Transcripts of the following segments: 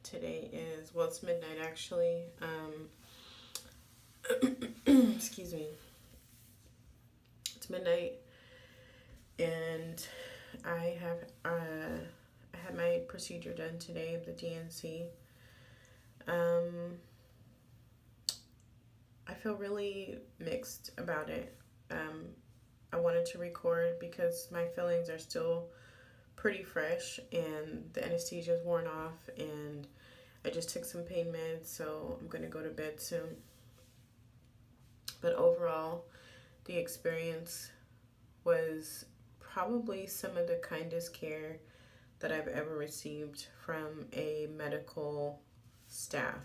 Today is, well, it's midnight actually. Excuse me. It's midnight, and I had my procedure done today, the DNC. Um, I feel really mixed about it. I wanted to record because my feelings are still pretty fresh, and the anesthesia is worn off, and I just took some pain meds, so I'm gonna go to bed soon. But overall, the experience was probably some of the kindest care that I've ever received from a medical staff,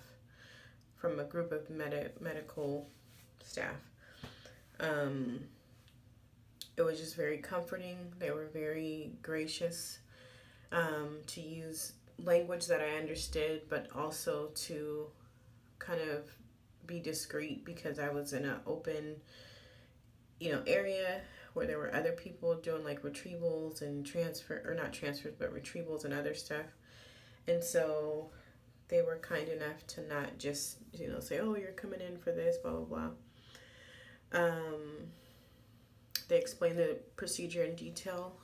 from a group of medical staff. Um, it was just very comforting. They were very gracious, to use language that I understood, but also to kind of be discreet because I was in an open, area where there were other people doing like retrievals and transfer, or not transfers, but retrievals and other stuff. And so they were kind enough to not just, say, oh, you're coming in for this, blah, blah, blah. They explained the procedure in detail.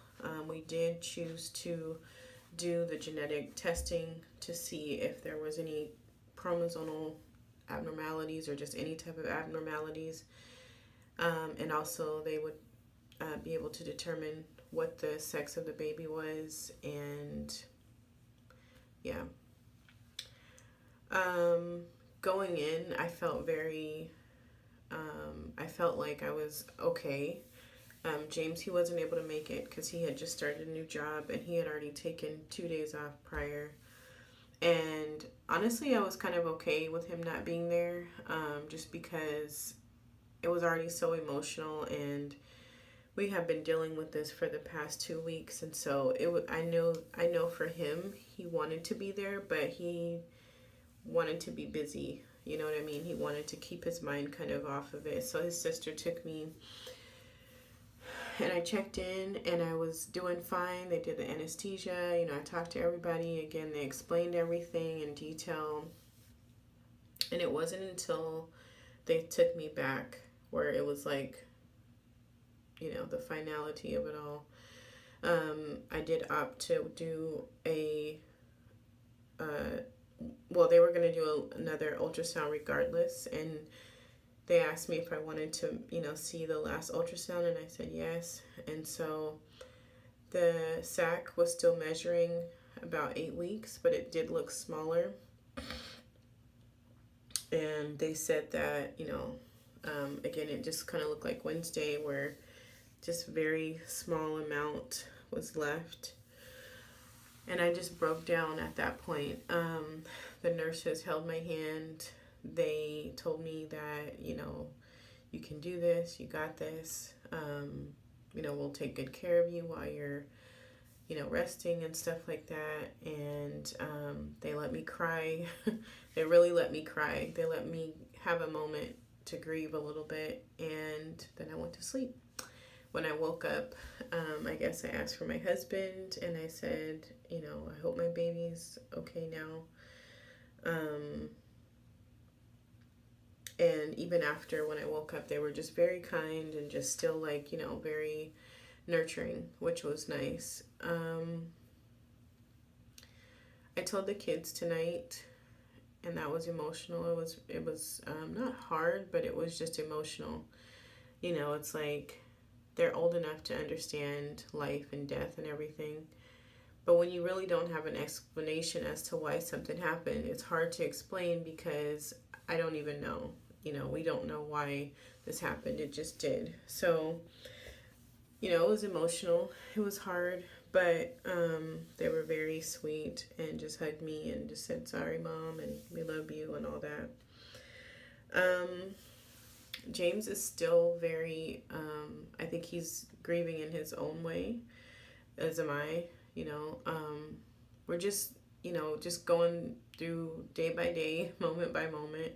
We did choose to do the genetic testing to see if there was any chromosomal abnormalities or just any type of abnormalities. And also they would be able to determine what the sex of the baby was. And yeah. Going in, I felt I felt like I was okay. James, he wasn't able to make it because he had just started a new job and he had already taken 2 days off prior. And honestly, I was kind of okay with him not being there, just because it was already so emotional, and we have been dealing with this for the past 2 weeks. And so I know for him, he wanted to be there, but he wanted to be busy. You know what I mean? He wanted to keep his mind kind of off of it. So his sister took me, and I checked in, and I was doing fine. They did the anesthesia. I talked to everybody. Again, they explained everything in detail. And it wasn't until they took me back where it was like, the finality of it all. I did opt to do they were going to do another ultrasound regardless. And they asked me if I wanted to, see the last ultrasound, and I said yes. And so the sac was still measuring about 8 weeks, but it did look smaller. And they said that, again, it just kind of looked like Wednesday, where just very small amount was left. And I just broke down at that point. The nurses held my hand. They told me that, you can do this, you got this. We'll take good care of you while you're, resting and stuff like that. And they let me cry. They really let me cry. They let me have a moment to grieve a little bit, and then I went to sleep. When I woke up, I guess I asked for my husband, and I said, I hope my baby's okay now. And even after, when I woke up, they were just very kind and just still very nurturing, which was nice. I told the kids tonight, and that was emotional. It was not hard, but it was just emotional. It's like they're old enough to understand life and death and everything. But when you really don't have an explanation as to why something happened, it's hard to explain because I don't even know. We don't know why this happened. It just did. So, it was emotional. It was hard, but they were very sweet and just hugged me and just said, sorry, Mom, and we love you and all that. James is still very, I think he's grieving in his own way, as am I. We're just, just going through day by day, moment by moment.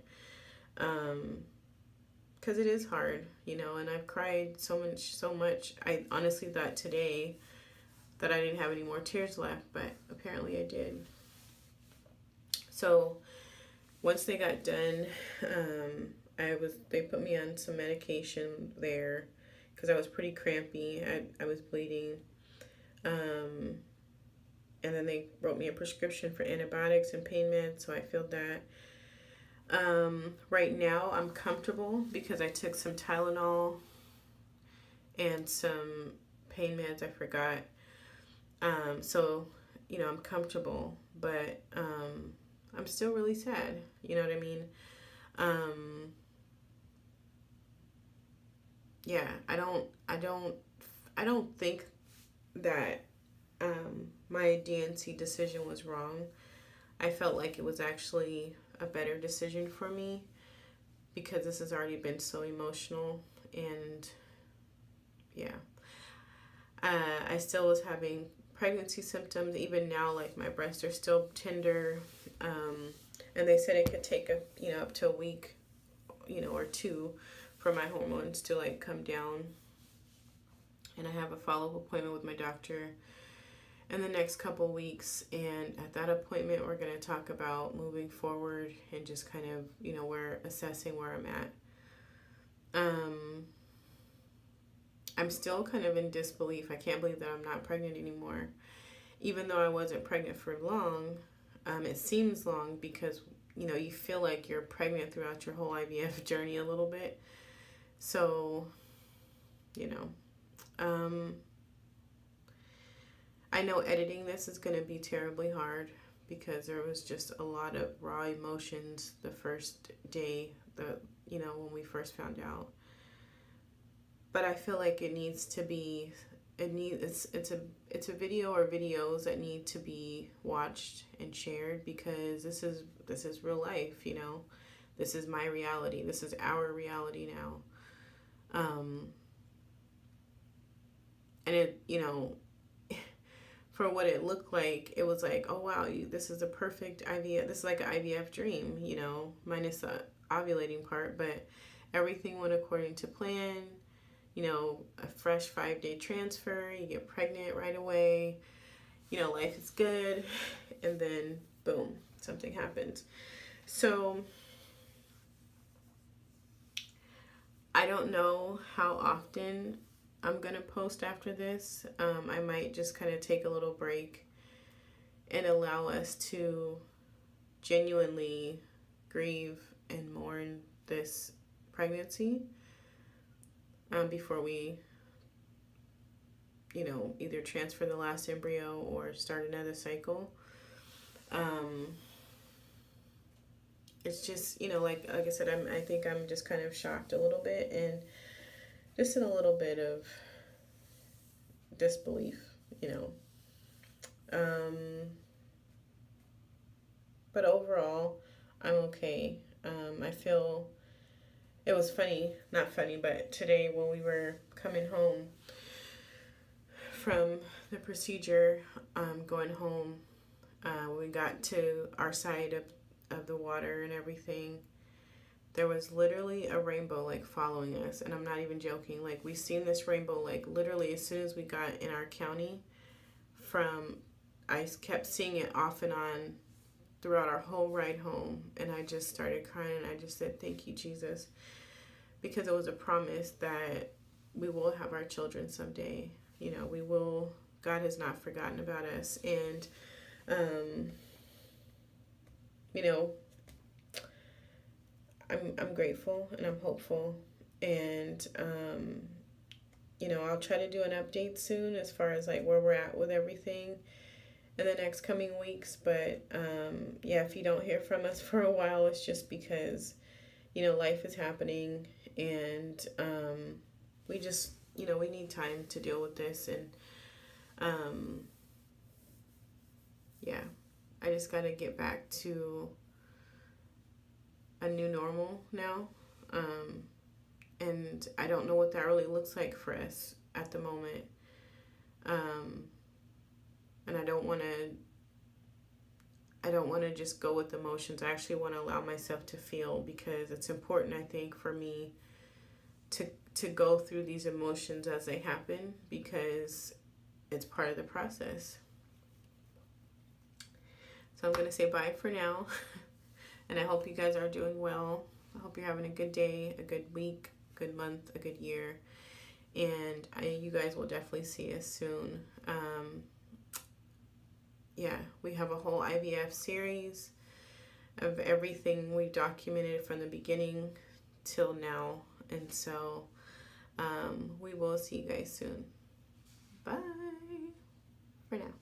Because it is hard, and I've cried so much. I honestly thought today that I didn't have any more tears left, but apparently I did. So once they got done, they put me on some medication there because I was pretty crampy. I was bleeding. And then they wrote me a prescription for antibiotics and pain meds, so I filled that. Right now, I'm comfortable because I took some Tylenol and some pain meds. I forgot. So, I'm comfortable, but I'm still really sad. You know what I mean? Yeah, I don't think that my DNC decision was wrong. I felt like it was actually a better decision for me because this has already been so emotional, and yeah. I still was having pregnancy symptoms. Even now, like, my breasts are still tender, and they said it could take up to a week, or two for my hormones to like come down. And I have a follow-up appointment with my doctor in the next couple weeks, and at that appointment we're going to talk about moving forward and just kind of we're assessing where I'm at. I'm still kind of in disbelief. I can't believe that I'm not pregnant anymore, even though I wasn't pregnant for long. It seems long because you feel like you're pregnant throughout your whole IVF journey a little bit. So I know editing this is going to be terribly hard because there was just a lot of raw emotions the first day, when we first found out. But I feel like it's a video or videos that need to be watched and shared because this is real life, This is my reality. This is our reality now. And it, for what it looked like, it was like, oh wow, this is a perfect IVF. This is like an IVF dream, minus the ovulating part, but everything went according to plan. A fresh 5-day transfer, you get pregnant right away, life is good, and then boom, something happens. So I don't know how often I'm gonna post after this. I might just kind of take a little break and allow us to genuinely grieve and mourn this pregnancy before we either transfer the last embryo or start another cycle. It's just like I said, I think I'm just kind of shocked a little bit and just in a little bit of disbelief, but overall I'm okay. I feel it was not funny, but today when we were coming home from the procedure, going home, we got to our side of the water and everything. There was literally a rainbow like following us, and I'm not even joking. Like, we seen this rainbow like literally as soon as we got in our county. I kept seeing it off and on throughout our whole ride home, and I just started crying, and I just said, thank you, Jesus, because it was a promise that we will have our children someday. We will. God has not forgotten about us, and I'm grateful and I'm hopeful, and I'll try to do an update soon as far as like where we're at with everything in the next coming weeks. But if you don't hear from us for a while, it's just because life is happening, and we just we need time to deal with this, and I just got to get back to a new normal now, and I don't know what that really looks like for us at the moment, and I don't want to just go with emotions. I actually want to allow myself to feel, because it's important, I think, for me to go through these emotions as they happen, because it's part of the process. So I'm going to say bye for now. And I hope you guys are doing well. I hope you're having a good day, a good week, a good month, a good year. And you guys will definitely see us soon. Yeah, we have a whole IVF series of everything we documented from the beginning till now. And so we will see you guys soon. Bye for now.